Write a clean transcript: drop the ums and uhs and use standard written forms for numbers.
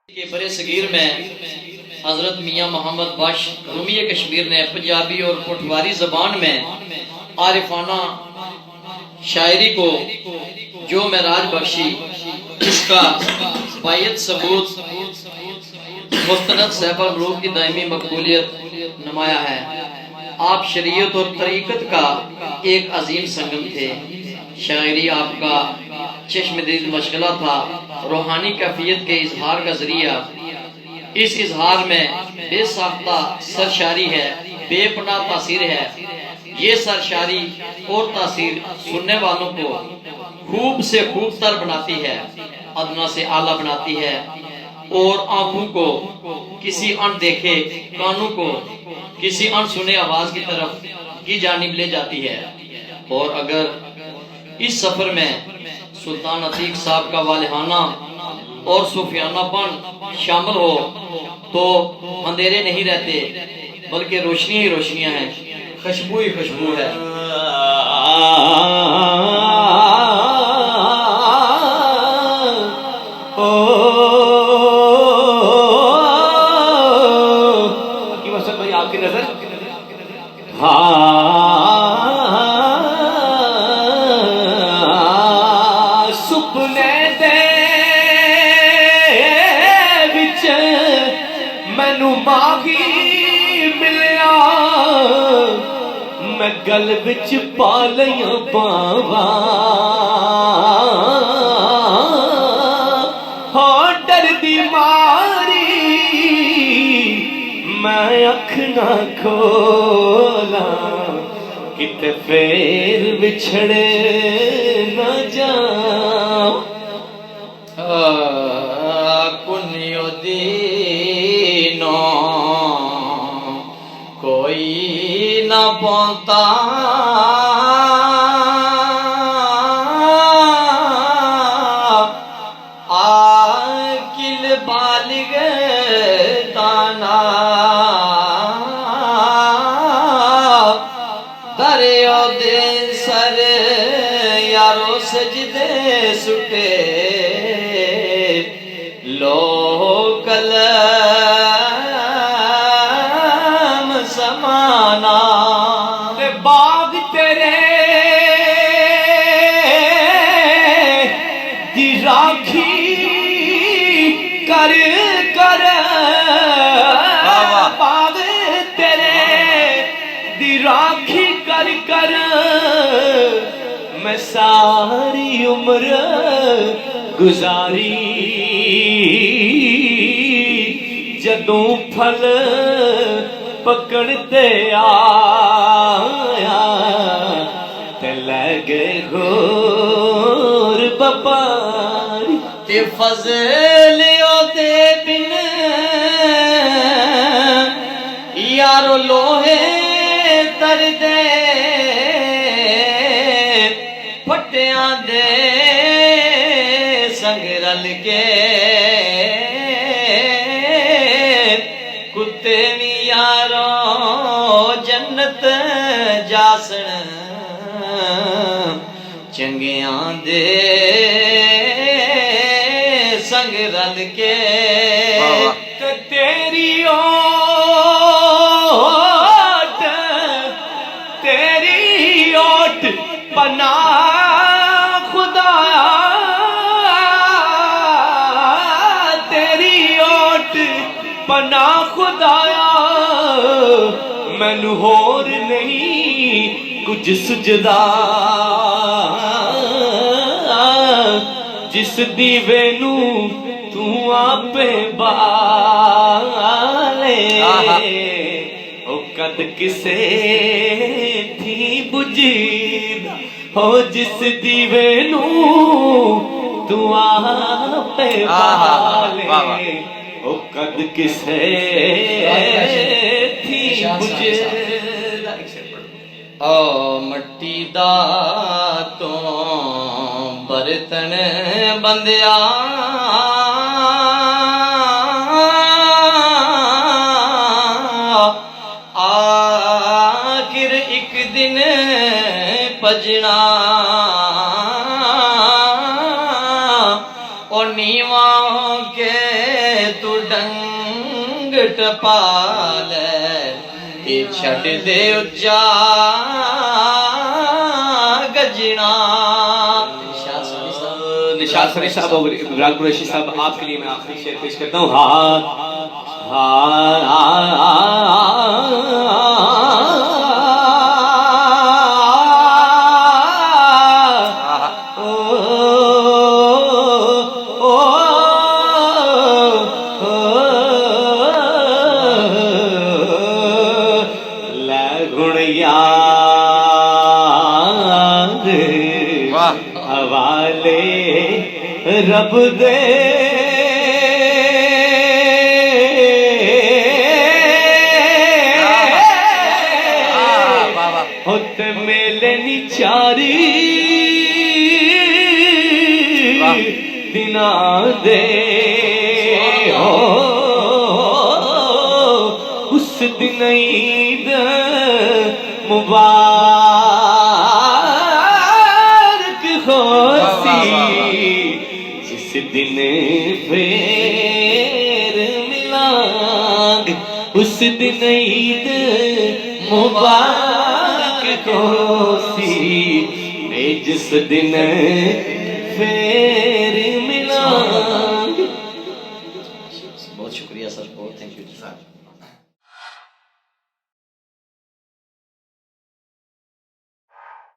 کے برے صغیر میں حضرت میاں محمد بخش رومی کشمیر نے پنجابی اور پٹواری زبان میں عارفانہ شاعری کو جو معراج بخشی، اس کا بایت ثبوت مستند صحیفہ الملوک کی دائمی مقبولیت نمایاں ہے۔ آپ شریعت اور طریقت کا ایک عظیم سنگم تھے۔ شاعری آپ کا چشم دید مشغلہ تھا، روحانی کیفیت کے اظہار کا ذریعہ۔ اس اظہار میں بے ساختہ سرشاری ہے، بے پناہ تاثیر ہے۔ یہ سرشاری اور تاثیر سننے والوں کو خوب سے خوب تر بناتی ہے، ادنا سے اعلیٰ بناتی ہے، اور آنکھوں کو کسی ان دیکھے، کانوں کو کسی ان سنے آواز کی طرف کی جانب لے جاتی ہے۔ اور اگر اس سفر میں سلطان عتیق صاحب کا والہانہ اور صوفیانہ پن شامل ہو تو اندھیرے نہیں رہتے، بلکہ روشنی ہی روشنیاں ہیں، خوشبو ہی خوشبو ہے۔ آپ کی نظر سپنے دے وچ مینو ماہی ملیا، میں گل وچ پا لیاں باواں، ہاں ڈر دی ماری میں اکھ نہ کھولا، کتے پھر بچھڑے نہ جاؤں۔ کنیو دینو کوئی نہ پونتا، آکل بالغ دانا، دریو دے سر یارو سجدے سٹے، لو کلم سمانا، تے باغ تیرے دی راکھی کر کر، باغ تیرے دی راکھی کر کر، میں ساری عمر گزاری، جدوں پھل پکڑتے آیا تے لے گئے گور بپاری، تے فضل دے بن یارو لوہے تر دے، پھٹیاں دے سنگ رل کے، کتے بھی یارو جنت جاسن، چنگیاں دے سنگ رل کے، تیری اوٹ پناہ خدایا، تیری اوٹ پناہ خدایا، مینو ہور نہیں کچھ سجدہ، جس دیوے نو تو آپے بالے، او قد کسے تھی بجھید، او جس دیوے نو تو آپے بالے، او قد کسے تھی بجھید۔ او مٹی دا تو برتن بندیا، آخر ایک دن پجنا، اور نیواں کے ਟਪਾ ਲੈ ਇਹ ਛੱਡ ਦੇ ਉੱਚਾ گجنا نشاط سنی صاحب اور عمران قریشی صاحب آپ کے لیے میں آخری شعر پیش کرتا ہوں. حوالے رب دے ہوت میلے نی چاری دنا دے اس دن عید مبارک خوشی جس دن پھر ملانگ اس دن عید مبارک خوشی جس دن پھر ملانگ. بہت شکریہ سر، بہت تھینک یو.